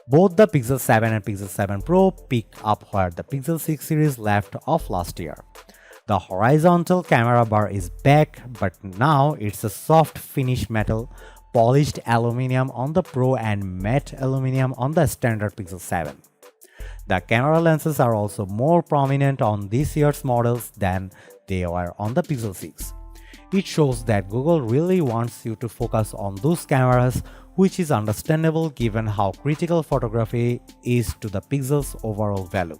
Both the Pixel 7 and Pixel 7 Pro pick up where the Pixel 6 series left off last year. The horizontal camera bar is back, but now it's a soft finish metal, polished aluminum on the Pro and matte aluminum on the standard Pixel 7. The camera lenses are also more prominent on this year's models than they were on the Pixel 6. It shows that Google really wants you to focus on those cameras, which is understandable given how critical photography is to the Pixel's overall value.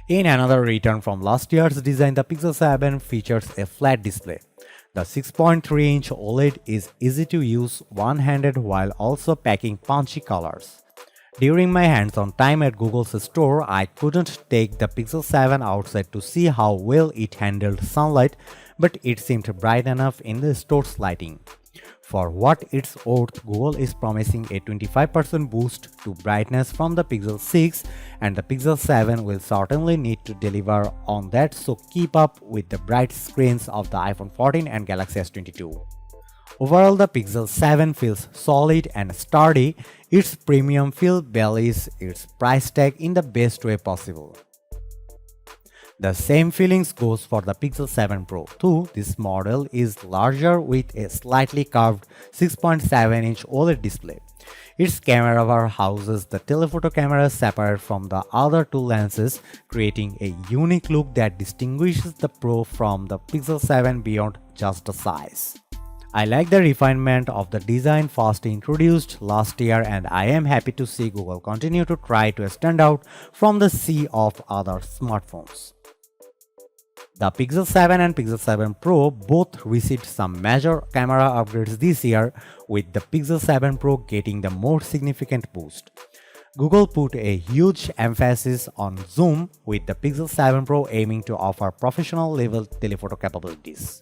In another return from last year's design, the Pixel 7 features a flat display. The 6.3-inch OLED is easy to use one-handed while also packing punchy colors. During my hands-on time at Google's store, I couldn't take the Pixel 7 outside to see how well it handled sunlight, but it seemed bright enough in the store's lighting. For what it's worth, Google is promising a 25% boost to brightness from the Pixel 6, and the Pixel 7 will certainly need to deliver on that, so keep up with the bright screens of the iPhone 14 and Galaxy S22. Overall, the Pixel 7 feels solid and sturdy. Its premium feel belies its price tag in the best way possible. The same feelings goes for the Pixel 7 Pro too. This model is larger with a slightly curved 6.7-inch OLED display. Its camera bar houses the telephoto camera separate from the other two lenses, creating a unique look that distinguishes the Pro from the Pixel 7 beyond just the size. I like the refinement of the design first introduced last year, and I am happy to see Google continue to try to stand out from the sea of other smartphones. The Pixel 7 and Pixel 7 Pro both received some major camera upgrades this year, with the Pixel 7 Pro getting the more significant boost. Google put a huge emphasis on zoom, with the Pixel 7 Pro aiming to offer professional level telephoto capabilities.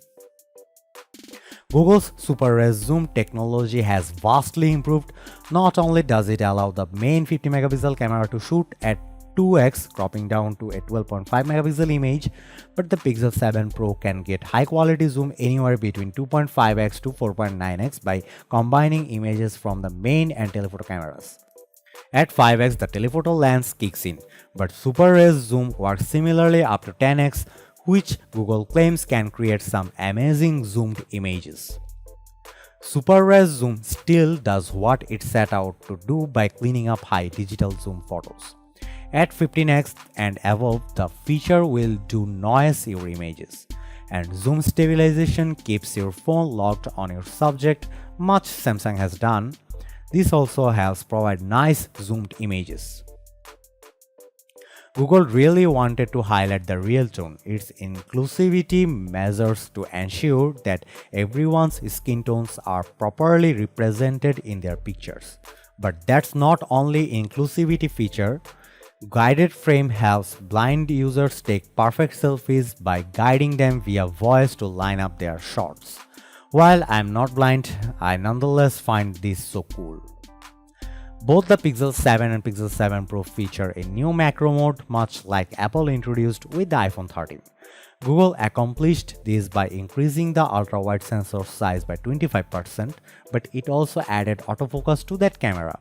Google's Super Res Zoom technology has vastly improved. Not only does it allow the main 50 megapixel camera to shoot at 2x, cropping down to a 12.5 megapixel image, but the Pixel 7 Pro can get high quality zoom anywhere between 2.5x to 4.9x by combining images from the main and telephoto cameras. At 5x, the telephoto lens kicks in, but Super Res Zoom works similarly up to 10x, which Google claims can create some amazing zoomed images. Super Res Zoom still does what it set out to do by cleaning up high digital zoom photos. At 15x and above, the feature will do noise your images, and zoom stabilization keeps your phone locked on your subject, much Samsung has done. This also helps provide nice zoomed images. Google really wanted to highlight the real tone, its inclusivity measures to ensure that everyone's skin tones are properly represented in their pictures. But that's not only inclusivity feature. Guided Frame helps blind users take perfect selfies by guiding them via voice to line up their shots. While I'm not blind, I nonetheless find this so cool. Both the Pixel 7 and Pixel 7 Pro feature a new macro mode, much like Apple introduced with the iPhone 13. Google accomplished this by increasing the ultra-wide sensor size by 25%, but it also added autofocus to that camera.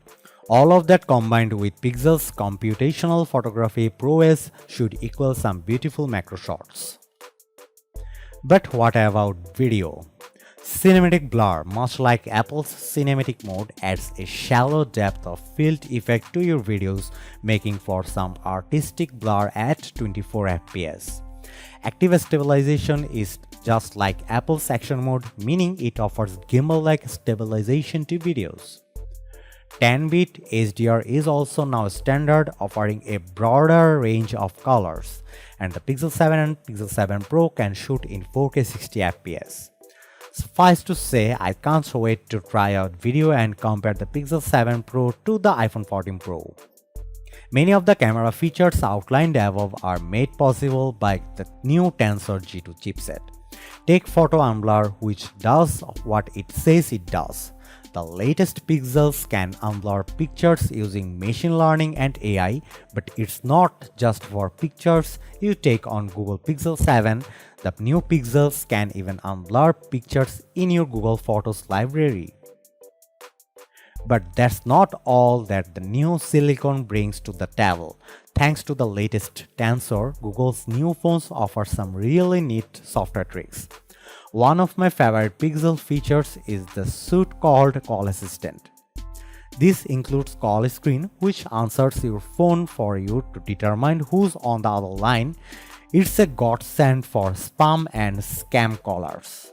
All of that combined with Pixel's computational photography prowess should equal some beautiful macro shots. But what about video? Cinematic blur, much like Apple's cinematic mode, adds a shallow depth of field effect to your videos, making for some artistic blur at 24 fps. Active stabilization is just like Apple's action mode, meaning it offers gimbal-like stabilization to videos. 10-bit HDR is also now standard, offering a broader range of colors, and the Pixel 7 and Pixel 7 Pro can shoot in 4K 60 fps. Suffice to say, I can't wait to try out video and compare the Pixel 7 Pro to the iPhone 14 Pro. Many of the camera features outlined above are made possible by the new Tensor G2 chipset. Take photo unblur, which does what it says it does. The latest Pixels can unblur pictures using machine learning and AI, but it's not just for pictures you take on Google Pixel 7. The new Pixels can even unblur pictures in your Google Photos library. But that's not all that the new silicon brings to the table. Thanks to the latest Tensor, Google's new phones offer some really neat software tricks. One of my favorite Pixel features is the suite called Call Assistant. This includes call screen, which answers your phone for you to determine who's on the other line. It's a godsend for spam and scam callers.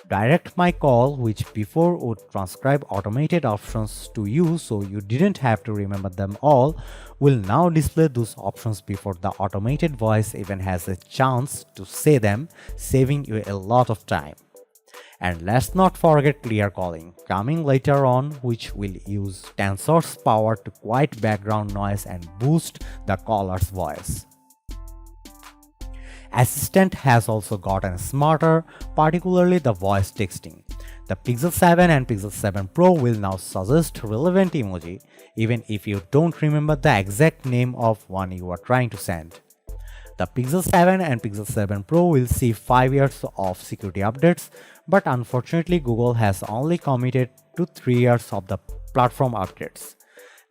Direct My Call, which before would transcribe automated options to you so you didn't have to remember them all, will now display those options before the automated voice even has a chance to say them, saving you a lot of time. And let's not forget clear calling, coming later on, which will use Tensor's power to quiet background noise and boost the caller's voice. Assistant has also gotten smarter, particularly the voice texting. The Pixel 7 and Pixel 7 Pro will now suggest relevant emoji, even if you don't remember the exact name of one you are trying to send. The Pixel 7 and Pixel 7 Pro will see 5 years of security updates, but unfortunately Google has only committed to 3 years of the platform updates.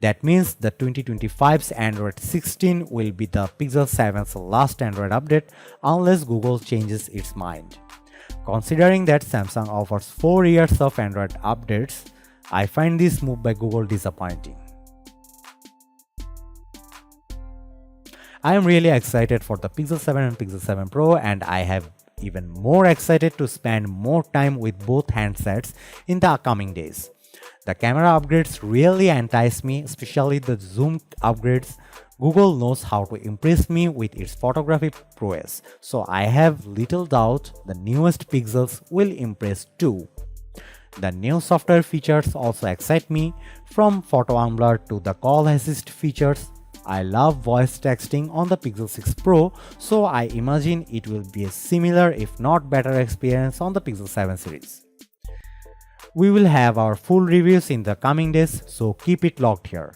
That means the 2025's Android 16 will be the Pixel 7's last Android update unless Google changes its mind. Considering that Samsung offers 4 years of Android updates, I find this move by Google disappointing. I am really excited for the Pixel 7 and Pixel 7 Pro, and I have even more excited to spend more time with both handsets in the upcoming days. The camera upgrades really entice me, especially the zoom upgrades. Google knows how to impress me with its photography prowess, so I have little doubt the newest Pixels will impress too. The new software features also excite me, from Photo Ambler to the Call Assist features. I love voice texting on the Pixel 6 Pro, so I imagine it will be a similar if not better experience on the Pixel 7 series. We will have our full reviews in the coming days, so keep it locked here.